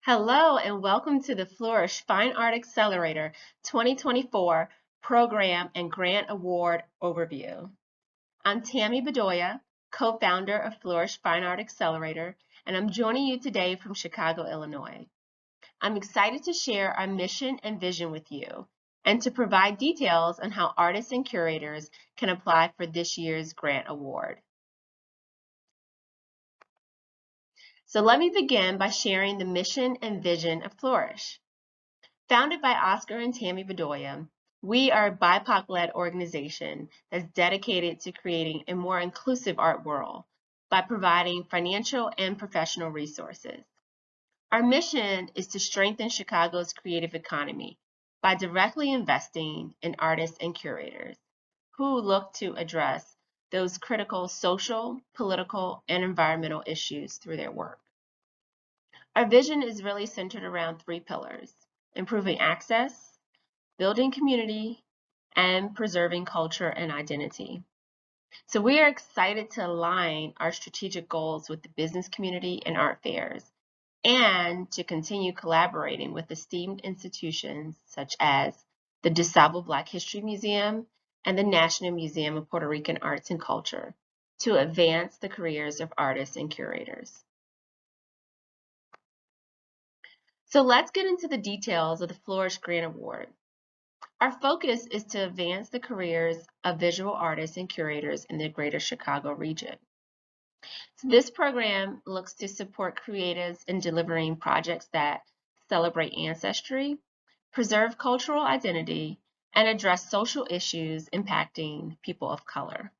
Hello and welcome to the Flourish Fine Art Accelerator 2024 Program and Grant Award Overview. I'm Tammy Bedoya, co-founder of Flourish Fine Art Accelerator, and I'm joining you today from Chicago, Illinois. I'm excited to share our mission and vision with you and to provide details on how artists and curators can apply for this year's grant award. So let me begin by sharing the mission and vision of Flourish. Founded by Oscar and Tammy Bedoya, we are a BIPOC-led organization that's dedicated to creating a more inclusive art world by providing financial and professional resources. Our mission is to strengthen Chicago's creative economy by directly investing in artists and curators who look to address those critical social, political, and environmental issues through their work. Our vision is really centered around three pillars: improving access, building community, and preserving culture and identity. So we are excited to align our strategic goals with the business community and art fairs, and to continue collaborating with esteemed institutions such as the DeSable Black History Museum and the National Museum of Puerto Rican Arts and Culture to advance the careers of artists and curators. So let's get into the details of the Flourish Grant Award. Our focus is to advance the careers of visual artists and curators in the greater Chicago region. So this program looks to support creatives in delivering projects that celebrate ancestry, preserve cultural identity, and address social issues impacting people of color.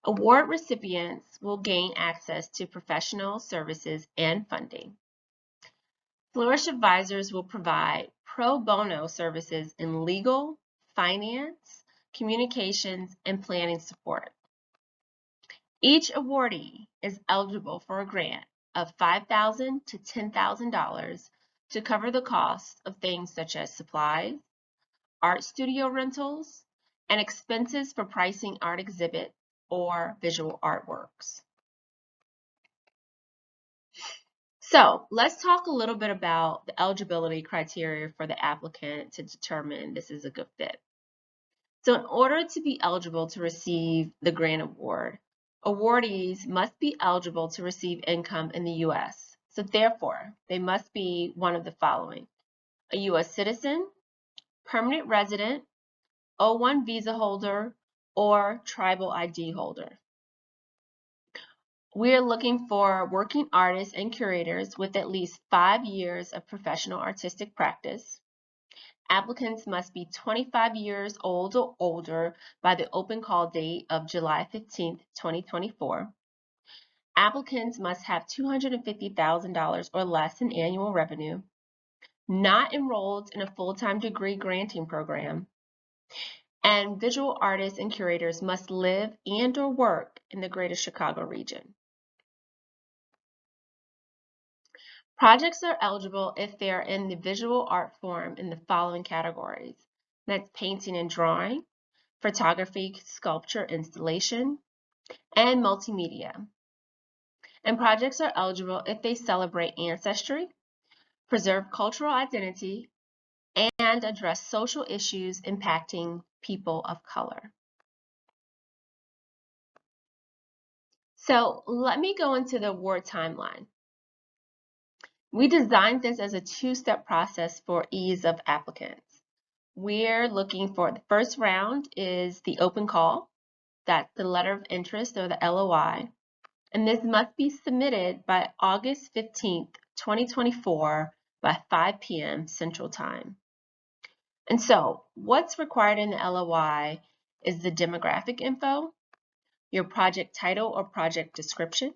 Award recipients will gain access to professional services and funding. Flourish advisors will provide pro bono services in legal, finance, communications, and planning support. Each awardee is eligible for a grant of $5,000 to $10,000 to cover the cost of things such as supplies, art studio rentals, and expenses for pricing art exhibits or visual artworks. So let's talk a little bit about the eligibility criteria for the applicant to determine this is a good fit. So in order to be eligible to receive the grant award, awardees must be eligible to receive income in the U.S. So therefore, they must be one of the following: a U.S. citizen, permanent resident, O-1 visa holder, or tribal ID holder. We are looking for working artists and curators with at least 5 years of professional artistic practice. Applicants must be 25 years old or older by the open call date of July 15, 2024. Applicants must have $250,000 or less in annual revenue, not enrolled in a full-time degree granting program, and visual artists and curators must live and/or work in the greater Chicago region. Projects are eligible if they are in the visual art form in the following categories. That's painting and drawing, photography, sculpture, installation, and multimedia. And projects are eligible if they celebrate ancestry, preserve cultural identity, and address social issues impacting people of color. So let me go into the award timeline. We designed this as a two-step process for ease of applicants. We're looking for the first round is the open call. That's the letter of interest or the LOI. And this must be submitted by August 15th, 2024 by 5 p.m. Central Time. And so what's required in the LOI is the demographic info, your project title or project description,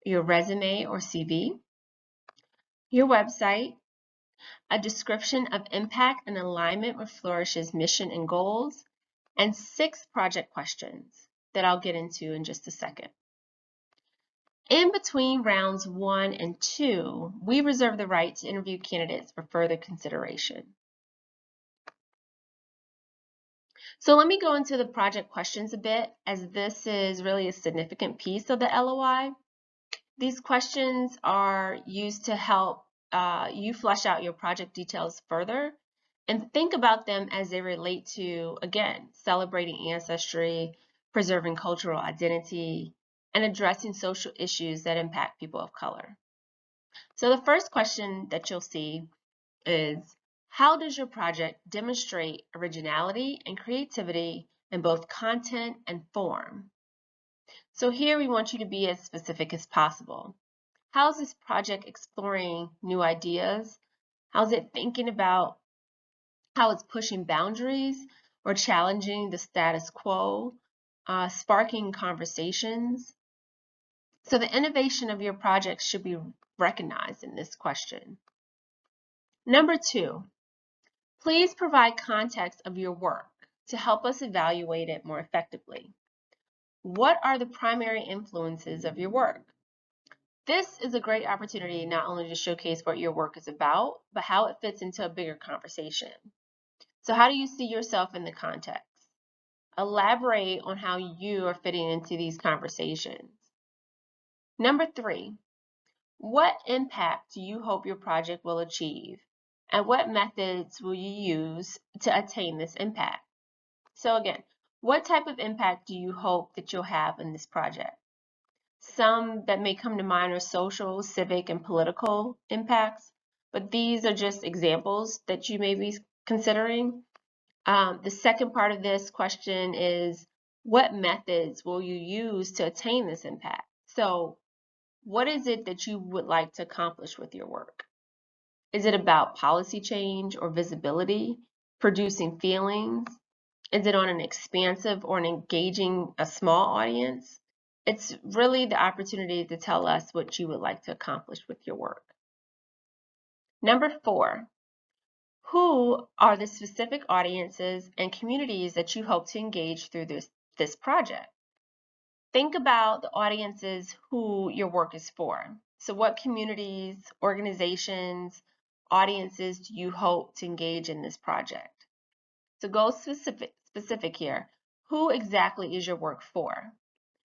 your resume or CV, your website, a description of impact and alignment with Flourish's mission and goals, and 6 project questions that I'll get into in just a second. In between rounds 1 and 2, we reserve the right to interview candidates for further consideration. So let me go into the project questions a bit, as this is really a significant piece of the LOI. These questions are used to help you flesh out your project details further and think about them as they relate to, again, celebrating ancestry, preserving cultural identity, and addressing social issues that impact people of color. So the first question that you'll see is, how does your project demonstrate originality and creativity in both content and form? So here we want you to be as specific as possible. How is this project exploring new ideas? How's it thinking about how it's pushing boundaries or challenging the status quo, sparking conversations? So the innovation of your project should be recognized in this question. Number 2, please provide context of your work to help us evaluate it more effectively. What are the primary influences of your work? This is a great opportunity not only to showcase what your work is about, but how it fits into a bigger conversation. So how do you see yourself in the context? Elaborate on how you are fitting into these conversations. Number 3, what impact do you hope your project will achieve? And what methods will you use to attain this impact? So again, what type of impact do you hope that you'll have in this project? Some that may come to mind are social, civic, and political impacts, but these are just examples that you may be considering. The second part of this question is, what methods will you use to attain this impact? So what is it that you would like to accomplish with your work? Is it about policy change or visibility, producing feelings? Is it on an expansive or an engaging a small audience? It's really the opportunity to tell us what you would like to accomplish with your work. Number 4, who are the specific audiences and communities that you hope to engage through this project? Think about the audiences who your work is for. So what communities, organizations, audiences do you hope to engage in this project? So go specific here. Who exactly is your work for?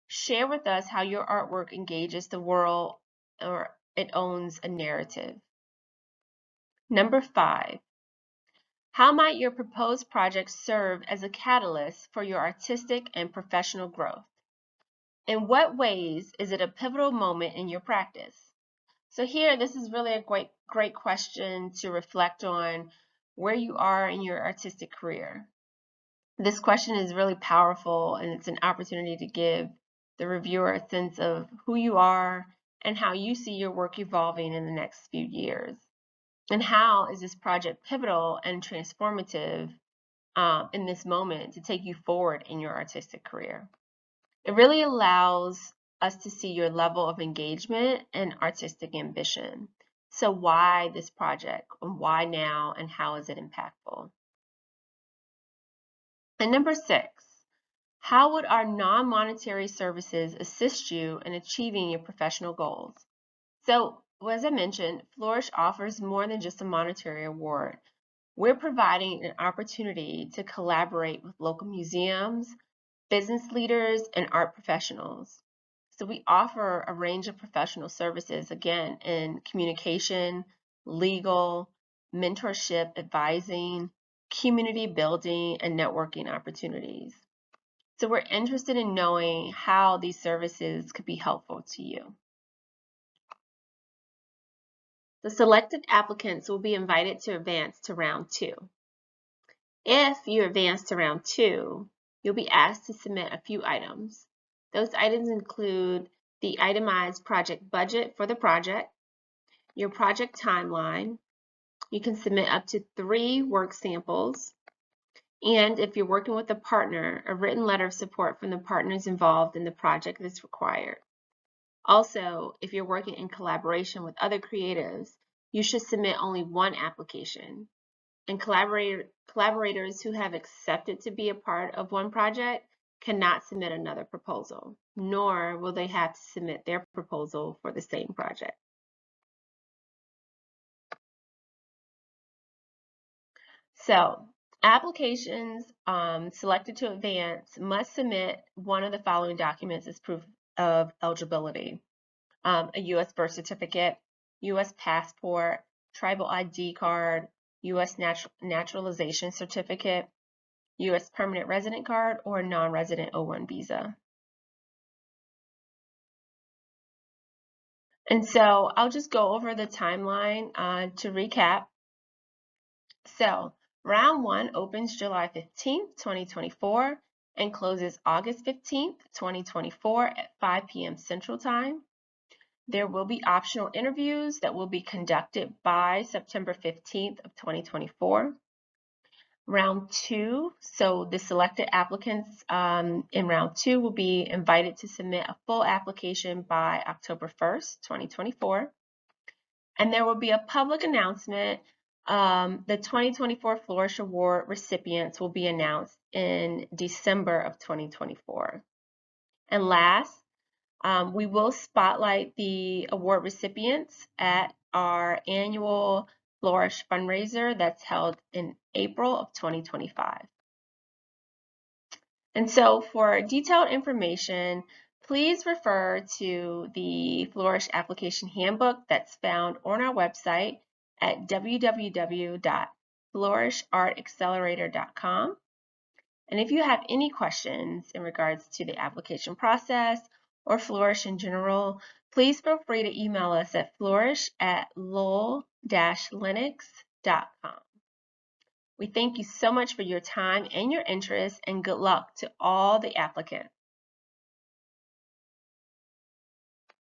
Share with us how your artwork engages the world or it owns a narrative. Number 5, how might your proposed project serve as a catalyst for your artistic and professional growth? In what ways is it a pivotal moment in your practice? So here, this is really a great question to reflect on where you are in your artistic career. This question is really powerful, and it's an opportunity to give the reviewer a sense of who you are and how you see your work evolving in the next few years. And how is this project pivotal and transformative in this moment to take you forward in your artistic career? It really allows us to see your level of engagement and artistic ambition. So why this project, and why now, and how is it impactful? And number 6, how would our non-monetary services assist you in achieving your professional goals? So, as I mentioned, Flourish offers more than just a monetary award. We're providing an opportunity to collaborate with local museums, business leaders, and art professionals. So we offer a range of professional services, again, in communication, legal, mentorship, advising, community building, and networking opportunities. So we're interested in knowing how these services could be helpful to you. The selected applicants will be invited to advance to round 2. If you advance to round 2, you'll be asked to submit a few items. Those items include the itemized project budget for the project, your project timeline. You can submit up to 3 work samples. And if you're working with a partner, a written letter of support from the partners involved in the project is required. Also, if you're working in collaboration with other creatives, you should submit only 1 application. And collaborators who have accepted to be a part of one project cannot submit another proposal, nor will they have to submit their proposal for the same project. So, applications selected to advance must submit one of the following documents as proof of eligibility. a U.S. birth certificate, U.S. passport, tribal ID card, U.S. naturalization certificate, U.S. permanent resident card, or a non-resident O-1 visa. And so I'll just go over the timeline to recap. So round 1 opens July 15th, 2024 and closes August 15th, 2024 at 5 p.m. Central Time. There will be optional interviews that will be conducted by September 15th of 2024. Round 2, so the selected applicants in round 2 will be invited to submit a full application by October 1st, 2024. And there will be a public announcement. The 2024 Flourish Award recipients will be announced in December of 2024. And last, we will spotlight the award recipients at our annual Flourish fundraiser that's held in April of 2025. And so for detailed information, please refer to the Flourish Application Handbook that's found on our website at www.flourishartaccelerator.com. And if you have any questions in regards to the application process or Flourish in general, please feel free to email us at flourish@lowell-linux.com. We thank you so much for your time and your interest, and good luck to all the applicants.